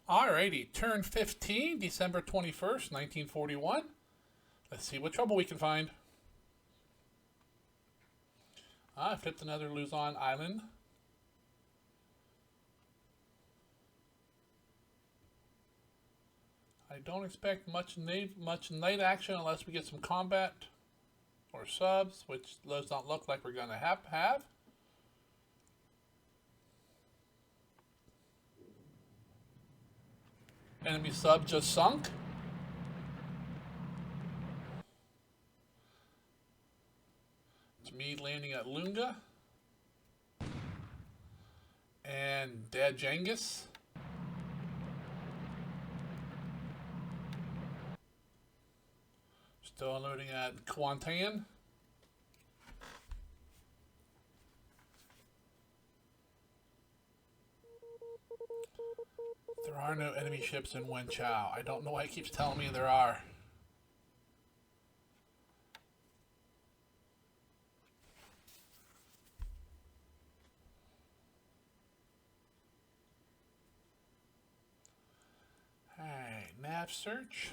Alrighty, turn 15, December 21st, 1941. Let's see what trouble we can find. I flipped another Luzon Island. I don't expect much night action unless we get some combat or subs, which does not look like we're going to have. Enemy sub just sunk. It's me landing at Lunga. And Dad Jengus. Still unloading at Kuantan. There are no enemy ships in Wen Chao. I don't know why it keeps telling me there are. Alright, nav search.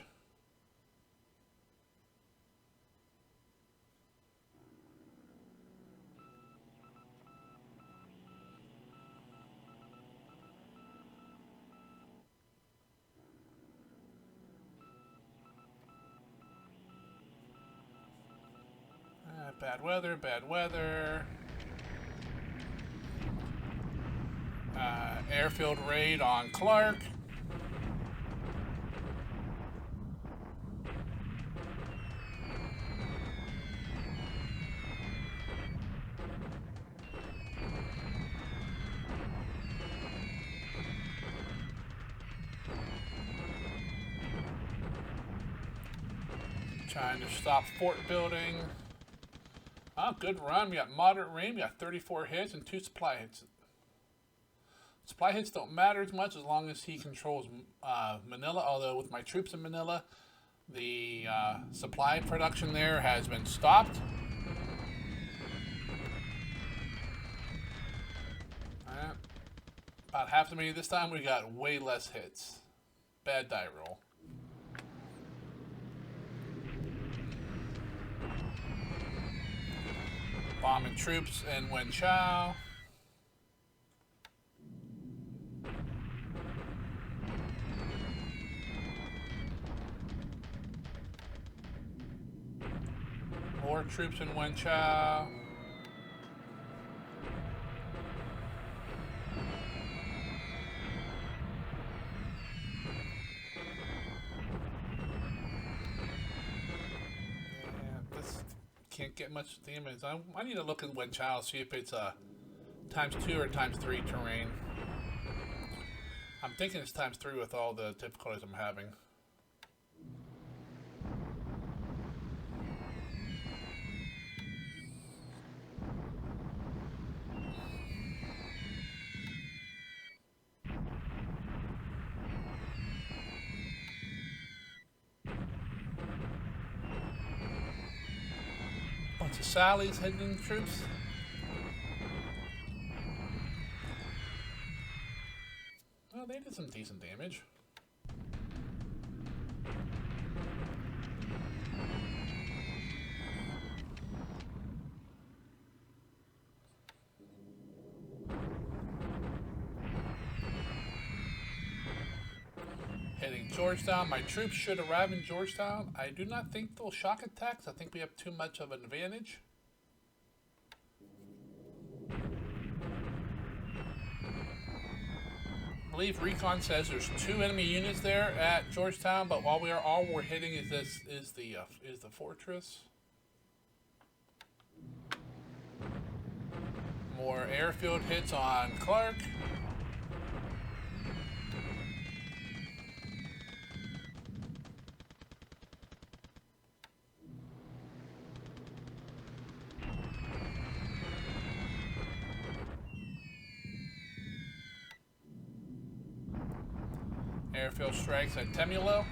Bad weather, bad weather. Airfield raid on Clark. Trying to stop fort building. Oh, good run. We got moderate rain. We got 34 hits and 2 supply hits. Supply hits don't matter as much as long as he controls Manila, although with my troops in Manila, the supply production there has been stopped. About half the many this time. We got way less hits. Bad die roll. Bombing troops in Wen Chao. More troops in Wen Chao. Can't get much damage. I need to look at Wen Chao, see if it's ×2 or ×3 terrain. I'm thinking it's ×3 with all the difficulties I'm having. Bunch of Sally's hidden troops. Well, they did some decent damage. Heading Georgetown. My troops should arrive in Georgetown. I do not think they'll shock attacks. I think we have too much of an advantage. I believe Recon says there's 2 enemy units there at Georgetown, but while all we're hitting is the fortress. More airfield hits on Clark. Airfield strikes at Temulo.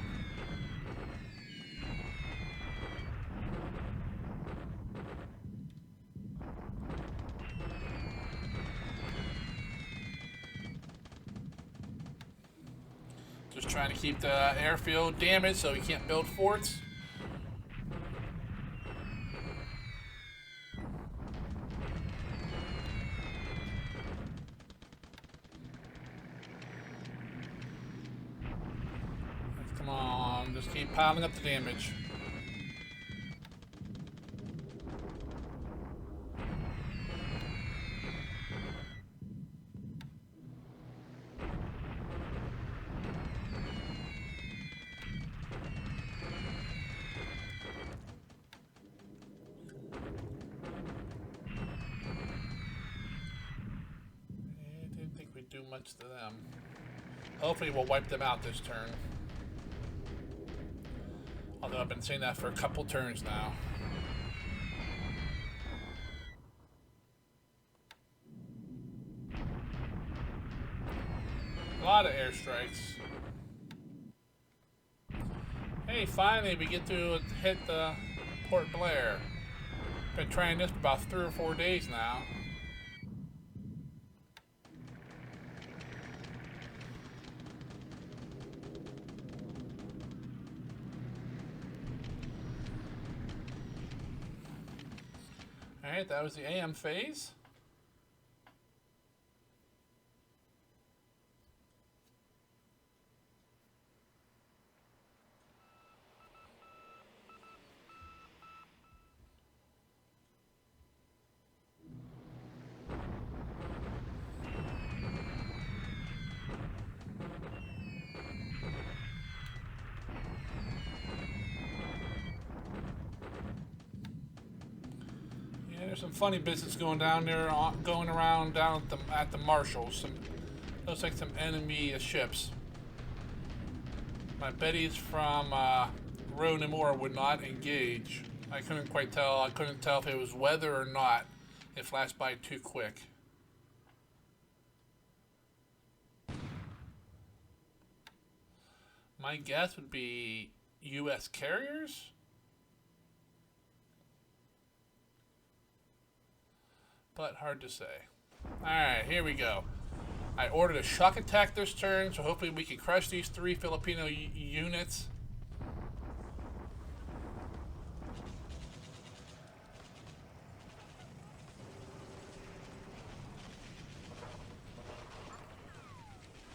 trying to keep the airfield damaged so he can't build forts. Come on, just keep piling up the damage. Do much to them. Hopefully we'll wipe them out this turn. Although I've been saying that for a couple turns now. A lot of airstrikes. Hey, finally we get to hit the Port Blair. Been trying this for about 3 or 4 days now. Alright, that was the AM phase. There's some funny business going down there, going around down at the Marshals. Looks like some enemy ships. My buddies from Roan and Moore would not engage. I couldn't quite tell. I couldn't tell if it was weather or not. It flashed by too quick. My guess would be U.S. carriers. But hard to say. Alright, here we go. I ordered a shock attack this turn, so hopefully we can crush these 3 Filipino units.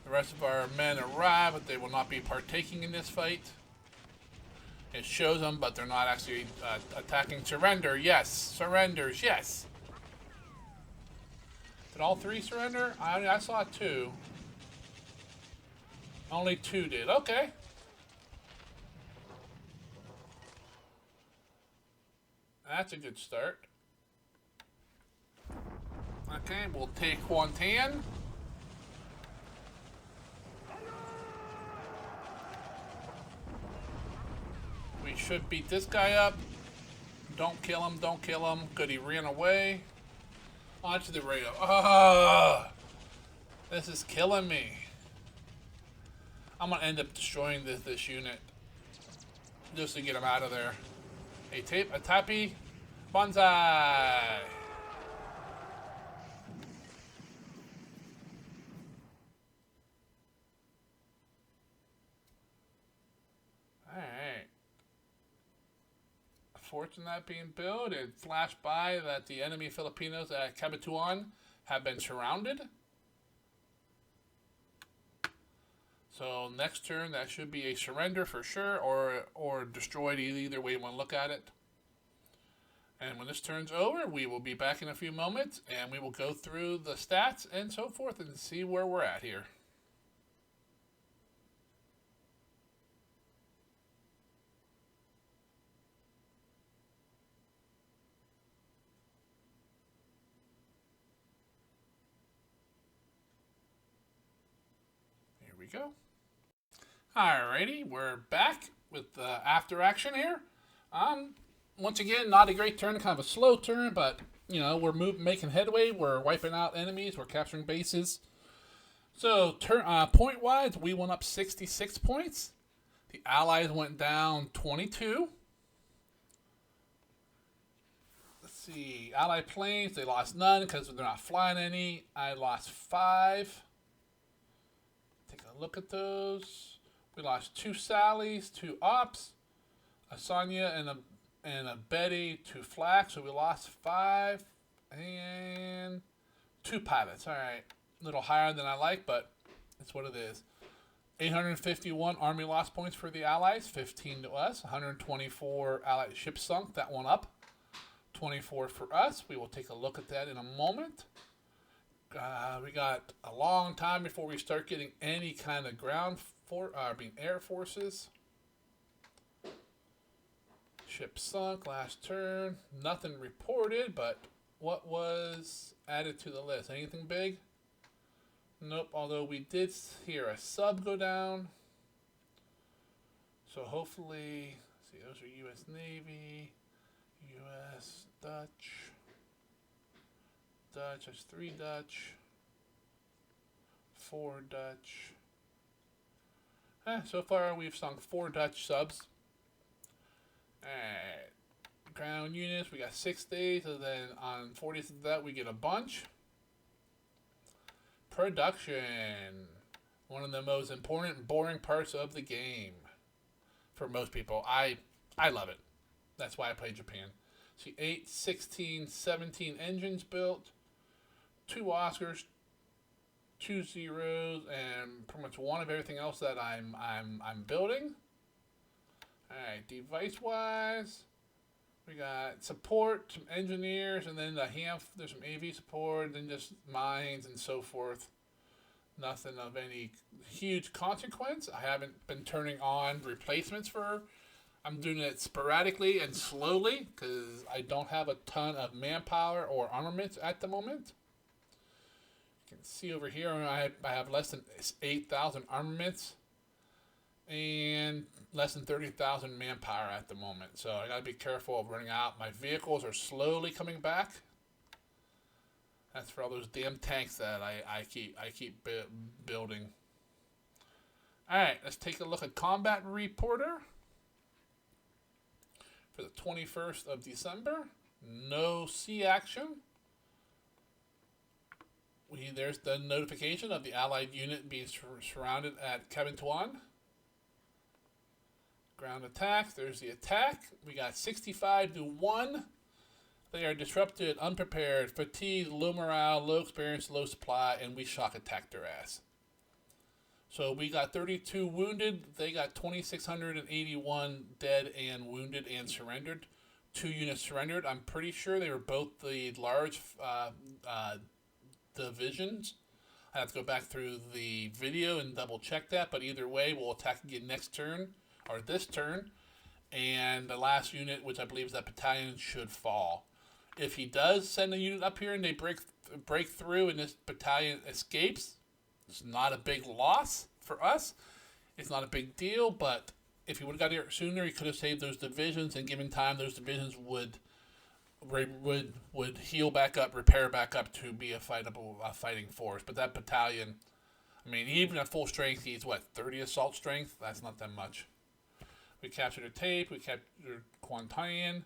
The rest of our men arrive, but they will not be partaking in this fight. It shows them, but they're not actually attacking. Surrender, yes. Surrenders, yes. Did all 3 surrender? I saw 2. Only 2 did. Okay. That's a good start. Okay, we'll take Quantan. We should beat this guy up. Don't kill him, don't kill him. Good, he ran away. Onto the rail. Ah, this is killing me. I'm gonna end up destroying this unit just to get him out of there. A tappy, bonsai. All right. Fortune that being built, it flashed by that the enemy Filipinos at Cabatuan have been surrounded. So next turn that should be a surrender for sure, or destroyed, either way you want to look at it. And when this turn's over, we will be back in a few moments and we will go through the stats and so forth and see where we're at here. Go. Alrighty, we're back with the after action here. Once again, not a great turn, kind of a slow turn, but you know, we're making headway. We're wiping out enemies. We're capturing bases. So, point wise, we went up 66 points. The Allies went down 22. Let's see, Allied planes, they lost none because they're not flying any. I lost 5. Take a look at those. We lost 2 Sallys, 2 Ops, a Sonya and a Betty, 2 Flak. So we lost 5 and 2 pilots. All right, a little higher than I like, but it's what it is. 851 Army loss points for the Allies, 15 to us. 124 Allied ships sunk, that one up. 24 for us. We will take a look at that in a moment. We got a long time before we start getting any kind of air forces. Ship sunk last turn. Nothing reported, but what was added to the list? Anything big? Nope, although we did hear a sub go down. So hopefully, see, those are U.S. Navy, U.S. Dutch. That's 3 Dutch. 4 Dutch. So far we've sunk 4 Dutch subs. Alright. Ground units, we got 6 days, and then on 40th of that we get a bunch. Production. One of the most important and boring parts of the game. For most people. I love it. That's why I play Japan. See, 8, 16, 17 engines built. 2 Oscars. 2 zeros. And pretty much 1 of everything else that I'm building. Alright, device wise. We got support, some engineers, and then there's some AV support, then just mines and so forth. Nothing of any huge consequence. I haven't been turning on replacements I'm doing it sporadically and slowly because I don't have a ton of manpower or armaments at the moment. You can see over here I have less than 8,000 armaments and less than 30,000 manpower at the moment. So I gotta be careful of running out. My vehicles are slowly coming back. That's for all those damn tanks that I keep building. All right, let's take a look at Combat Reporter for the 21st of December. No sea action. There's the notification of the Allied unit being surrounded at Cabantuan. Ground attacks. There's the attack. We got 65 to 1. They are disrupted, unprepared, fatigued, low morale, low experience, low supply, and we shock attacked their ass. So we got 32 wounded. They got 2,681 dead and wounded and surrendered. 2 units surrendered. I'm pretty sure they were both the large divisions. I have to go back through the video and double check that, but either way, we'll attack again next turn, or this turn, and the last unit, which I believe is that battalion, should fall. If he does send a unit up here and they break through and this battalion escapes, it's not a big loss for us. It's not a big deal, but if he would have got here sooner, he could have saved those divisions, and given time, those divisions would heal back up, repair back up to be a fighting force. But that battalion, I mean, even at full strength, he's 30 assault strength? That's not that much. We captured a tape, we captured Quantian,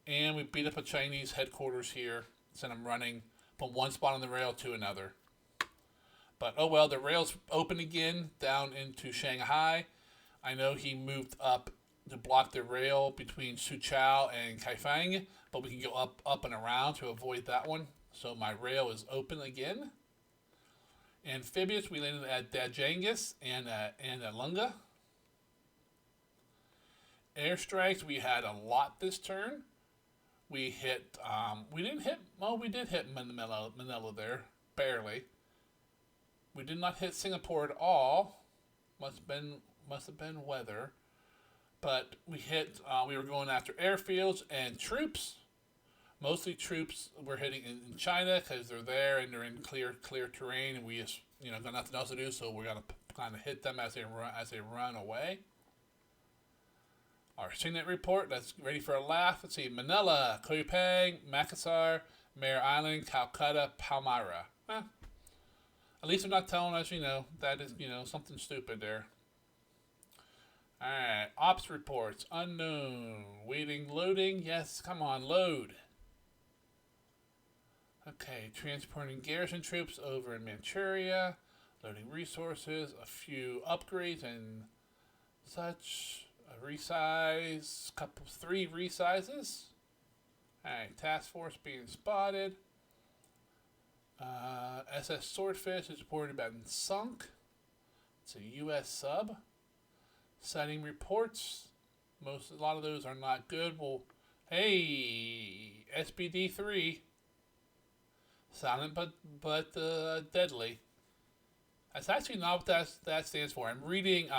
and we beat up a Chinese headquarters here, sent them running from one spot on the rail to another. But oh well, the rail's open again down into Shanghai. I know he moved up to block the rail between Suqiao and Kaifeng, but we can go up and around to avoid that one. So my rail is open again. Amphibious, we landed at Dajangis and at Lunga. Airstrikes, we had a lot this turn. We hit, we did hit Manila there, barely. We did not hit Singapore at all. Must have been weather. But we hit, we were going after airfields and troops. Mostly troops we're hitting in China because they're there and they're in clear terrain, and we just, got nothing else to do, so we're gonna kind of hit them as they run away. Our signet report, that's ready for a laugh. Let's see, Manila, Koh Pang, Makassar, Mare Island, Calcutta, Palmyra. At least they're not telling us, that is, something stupid there. Alright, ops reports, unknown, waiting, loading, yes, come on, load. Okay, transporting garrison troops over in Manchuria, loading resources, a few upgrades, and such. A resize, three resizes. Alright, task force being spotted. SS Swordfish is reported about sunk. It's a U.S. sub. Sighting reports. A lot of those are not good. Well, hey, SBD3. Silent but deadly. That's actually not what that stands for. I'm reading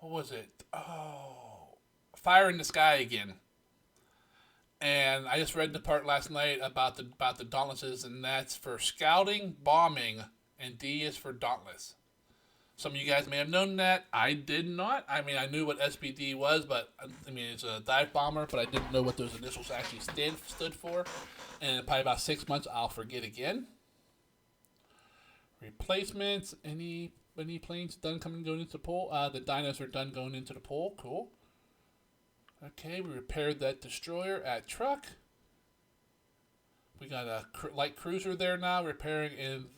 what was it? Oh, Fire in the Sky again. And I just read the part last night about the dauntlesses, and that's for scouting, bombing, and D is for dauntless. Some of you guys may have known that. I did not. I mean, I knew what SBD was, but I mean, it's a dive bomber, but I didn't know what those initials actually stood for. And in probably about 6 months, I'll forget again. Replacements. Any planes done going into the pool? The dinos are done going into the pool. Cool. Okay, we repaired that destroyer at truck. We got a light cruiser there now, repairing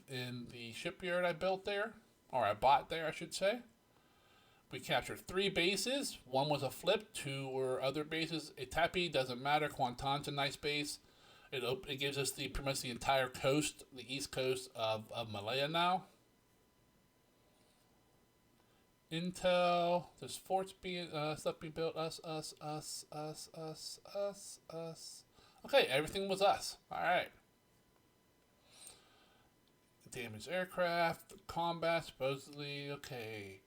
in the shipyard I built there. Or I bought there, I should say. We captured 3 bases. 1 was a flip. 2 were other bases. Itapi doesn't matter. Kuantan's a nice base. It gives us pretty much the entire coast, the east coast of Malaya now. Intel. There's forts being stuff being built. Us. Okay, everything was us. All right. Damaged aircraft, combat supposedly okay.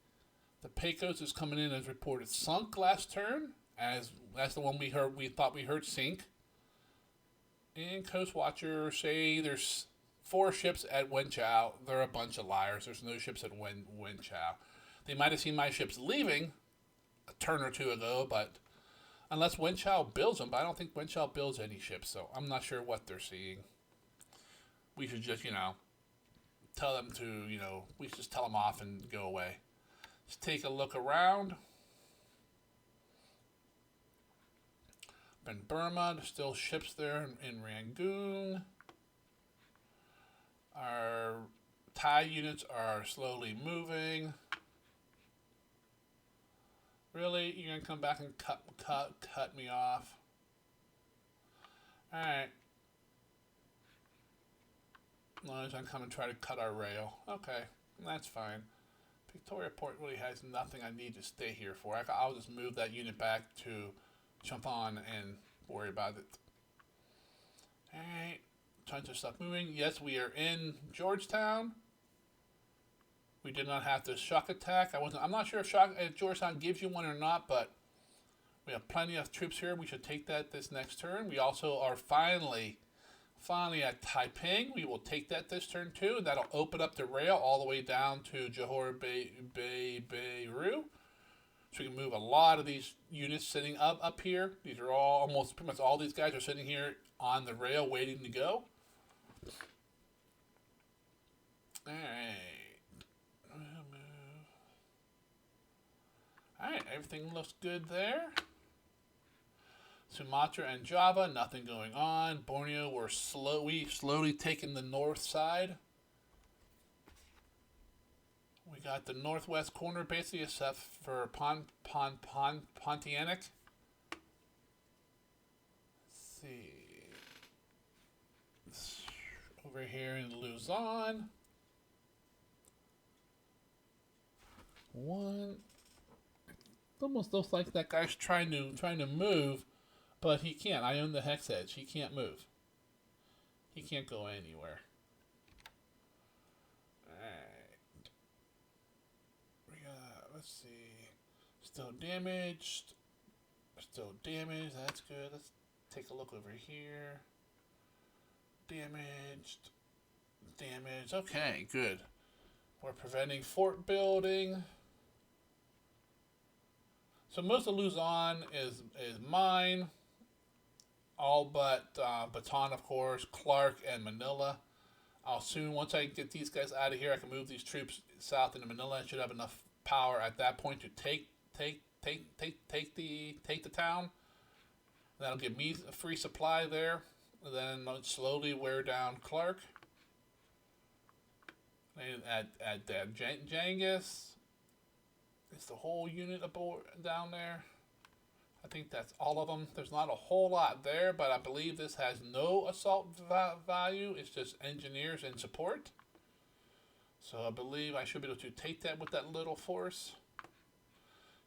The Pecos is coming in as reported sunk last turn, as that's the one we thought we heard sink. And Coast Watcher say there's 4 ships at Wenchao. They're a bunch of liars. There's no ships at Wenchao. They might have seen my ships leaving a turn or 2 ago, but unless Wenchao builds them, but I don't think Wenchao builds any ships, so I'm not sure what they're seeing. We should just, tell them to, we should just tell them off and go away. Let's take a look around. In Burma, there's still ships there in Rangoon. Our Thai units are slowly moving. Really? You're going to come back and cut me off? Alright. As long as I come and try to cut our rail. Okay, that's fine. Victoria Port really has nothing I need to stay here for. I'll just move that unit back to Champon and worry about it. Alright, tons of stuff moving. Yes, we are in Georgetown. We did not have the shock attack. I'm not sure if Georgetown gives you one or not, but we have plenty of troops here. We should take that this next turn. We also are finally at Taiping. We will take that this turn too, and that'll open up the rail all the way down to Johor Bahru. So we can move a lot of these units sitting up here. These are all pretty much all these guys are sitting here on the rail waiting to go. Alright, everything looks good there. Sumatra and Java, nothing going on. Borneo, we've slowly taken the north side. We got the northwest corner basically, except for Pontianak. Let's see. Over here in Luzon. It almost looks like that guy's trying to move. But he can't. I own the hex edge. He can't move. He can't go anywhere. Alright. We got, let's see. Still damaged. Still damaged. That's good. Let's take a look over here. Damaged. Damaged. Okay, good. We're preventing fort building. So most of Luzon is mine. All but Bataan, of course, Clark, and Manila. I'll soon, once I get these guys out of here, I can move these troops south into Manila. I should have enough power at that point to take the town. That'll give me a free supply there. And then I'll slowly wear down Clark. And at Genghis. Is the whole unit aboard down there? I think that's all of them. There's not a whole lot there, but I believe this has no assault value. It's just engineers and support. So I believe I should be able to take that with that little force.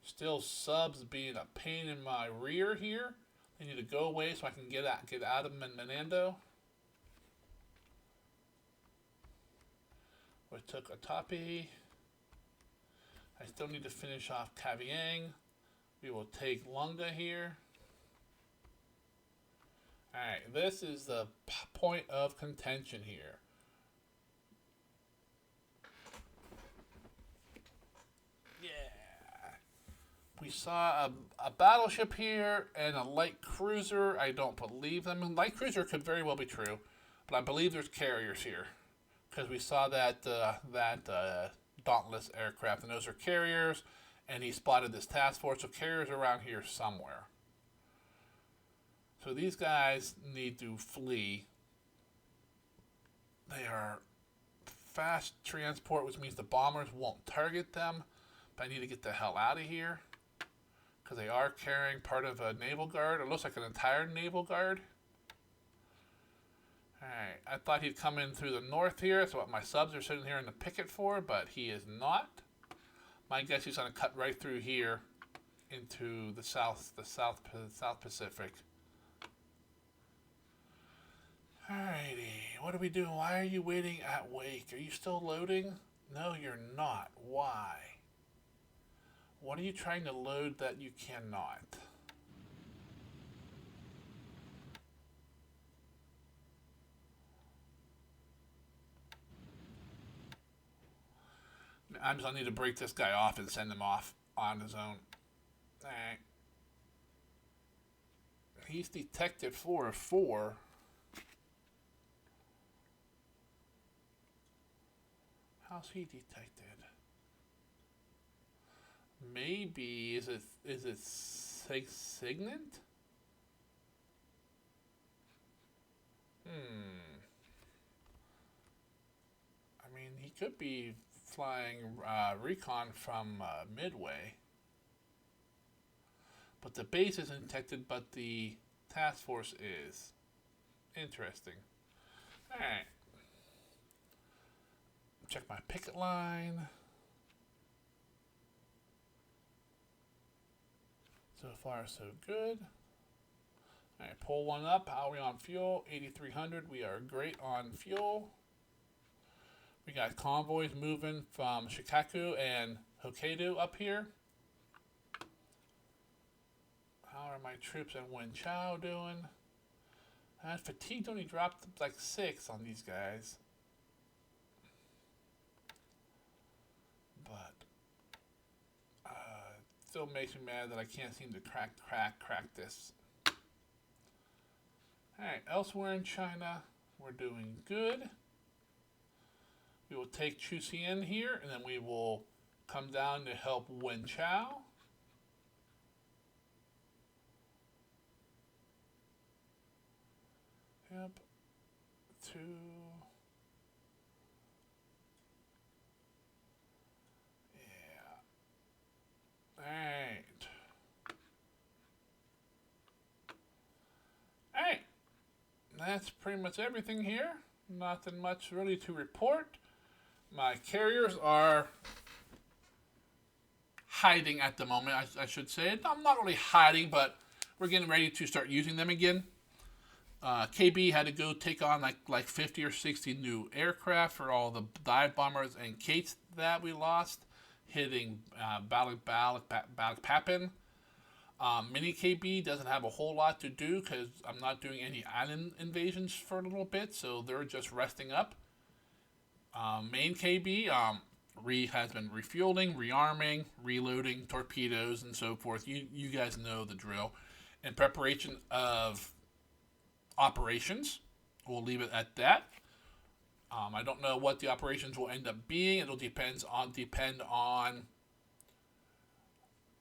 Still subs being a pain in my rear here. They need to go away so I can get out of Menando. We took Atapi. I still need to finish off Kavieng. We will take Lunga here. Alright, this is the point of contention here. Yeah. We saw a battleship here and a light cruiser. I don't believe them. Light cruiser could very well be true, but I believe there's carriers here. Because we saw that Dauntless aircraft, and those are carriers. And he spotted this task force of carriers around here somewhere. So these guys need to flee. They are fast transport, which means the bombers won't target them. But I need to get the hell out of here. Because they are carrying part of a naval guard. It looks like an entire naval guard. Alright, I thought he'd come in through the north here. That's what my subs are sitting here in the picket for, but he is not. My guess he's going to cut right through here into the South Pacific. Alrighty, what are we doing? Why are you waiting at wake? Are you still loading? No, you're not. Why? What are you trying to load that you cannot? I just need to break this guy off and send him off on his own. Alright. He's detected 4 of 4. How's he detected? Maybe is it Signet? I mean, he could be flying Recon from Midway. But the base isn't detected, but the task force is. Interesting. Alright. Check my picket line. So far, so good. Alright, pull one up. How are we on fuel? 8,300. We are great on fuel. We got convoys moving from Shikaku and Hokkaido up here. How are my troops in Wenchao doing? Fatigue only dropped like 6 on these guys. But still makes me mad that I can't seem to crack this. Alright, elsewhere in China, we're doing good. We will take Chusian here, and then we will come down to help Wenchao. Yep. 2. Yeah. Alright. Alright. That's pretty much everything here. Nothing much really to report. My carriers are hiding at the moment, I should say. I'm not really hiding, but we're getting ready to start using them again. KB had to go take on like 50 or 60 new aircraft for all the dive bombers and Kates that we lost, hitting Balikpapan. Mini KB doesn't have a whole lot to do because I'm not doing any island invasions for a little bit, so they're just resting up. Main KB has been refueling, rearming, reloading torpedoes, and so forth. You guys know the drill. In preparation of operations, we'll leave it at that. I don't know what the operations will end up being. It'll depend on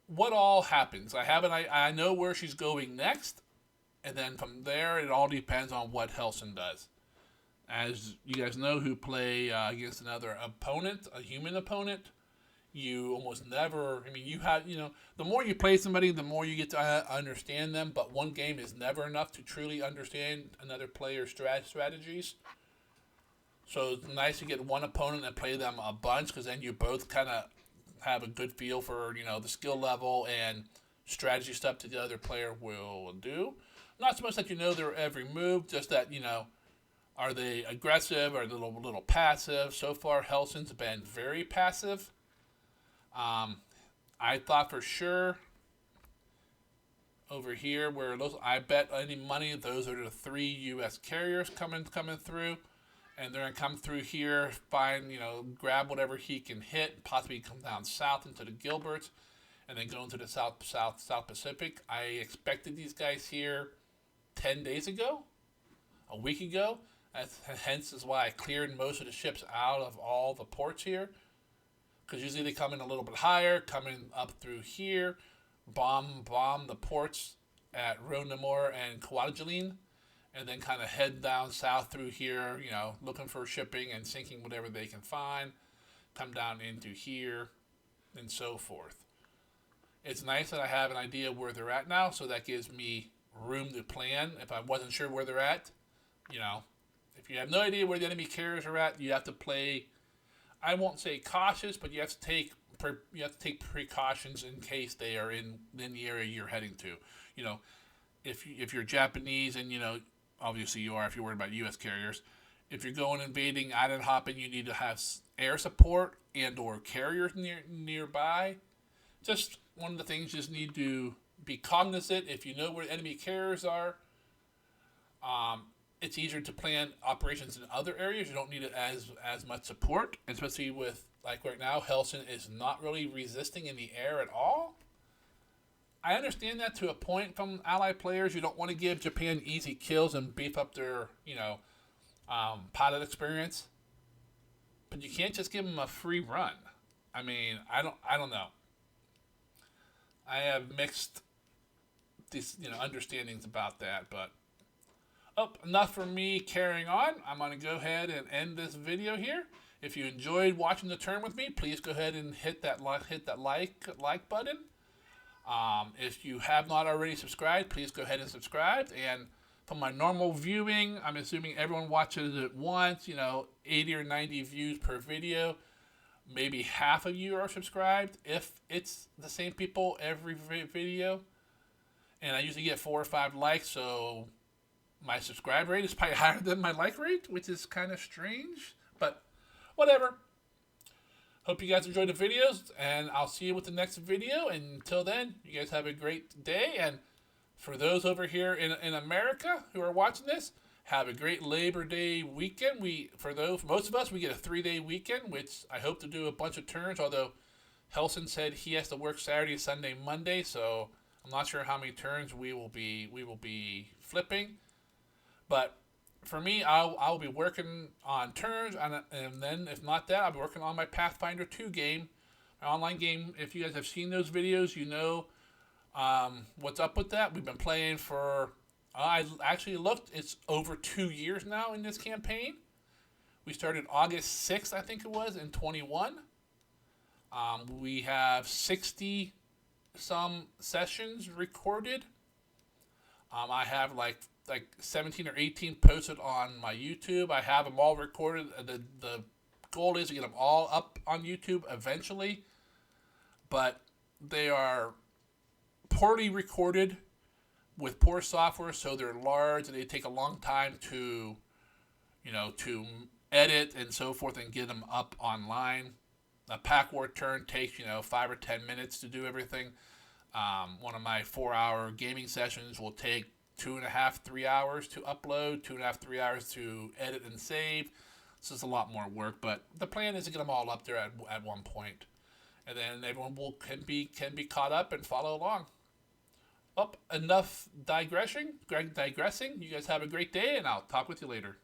what all happens. I know where she's going next, and then from there, it all depends on what Hellsen does. As you guys know who play against another opponent, a human opponent, You almost never, I mean, you have, the more you play somebody, the more you get to understand them, but one game is never enough to truly understand another player's strategies. So it's nice to get one opponent and play them a bunch, because then you both kind of have a good feel for, the skill level and strategy stuff that the other player will do. Not so much that you know their every move, just that, are they aggressive, or a little passive? So far, Hellsen's been very passive. I thought for sure over here where those, I bet any money those are the 3 U.S. carriers coming through, and they're gonna come through here, find, grab whatever he can hit, possibly come down south into the Gilberts, and then go into the South Pacific. I expected these guys here 10 days ago, a week ago. Hence is why I cleared most of the ships out of all the ports here. Because usually they come in a little bit higher, coming up through here, bomb the ports at Ronamor and Kwajalein, and then kind of head down south through here, looking for shipping and sinking whatever they can find, come down into here, and so forth. It's nice that I have an idea where they're at now, so that gives me room to plan. If I wasn't sure where they're at, if you have no idea where the enemy carriers are at, you have to play, I won't say cautious, but you have to take precautions in case they are in the area you're heading to. If you're Japanese, and obviously you are if you're worried about U.S. carriers. If you're going invading, island hopping, you need to have air support and or carriers nearby. Just one of the things you just need to be cognizant. If you know where enemy carriers are, it's easier to plan operations in other areas. You don't need it as much support, especially with, like right now, Hellsen is not really resisting in the air at all. I understand that to a point from allied players. You don't want to give Japan easy kills and beef up their, pilot experience. But you can't just give them a free run. I mean, I don't know. I have mixed these, understandings about that, but enough for me carrying on. I'm going to go ahead and end this video here. If you enjoyed watching the turn with me, please go ahead and hit that like button. If you have not already subscribed, please go ahead and subscribe. And from my normal viewing, I'm assuming everyone watches it once, 80 or 90 views per video. Maybe half of you are subscribed, if it's the same people every video. And I usually get 4 or 5 likes, so my subscribe rate is probably higher than my like rate, which is kind of strange, but whatever. Hope you guys enjoyed the videos, and I'll see you with the next video. And until then, you guys have a great day. And for those over here in America who are watching this, have a great Labor Day weekend. Most of us, we get a 3-day weekend, which I hope to do a bunch of turns, although Hellsen said he has to work Saturday, Sunday, Monday, so I'm not sure how many turns we will be flipping. But for me, I'll be working on turns, and then if not that, I'll be working on my Pathfinder 2 game, my online game. If you guys have seen those videos, you know what's up with that. We've been playing for, I actually looked, it's over 2 years now in this campaign. We started August 6th, I think it was, in 21. We have 60 some sessions recorded. I have like 17 or 18 posted on my YouTube. I have them all recorded. The goal is to get them all up on YouTube eventually, but they are poorly recorded with poor software, so they're large and they take a long time to edit and so forth and get them up online. A pack war turn takes 5 or 10 minutes to do everything. One of my 4-hour gaming sessions will take 2.5, 3 hours to upload, 2.5, 3 hours to edit and save. So it's a lot more work, but the plan is to get them all up there at one point, and then everyone can be caught up and follow along. Enough digressing. You guys have a great day, and I'll talk with you later.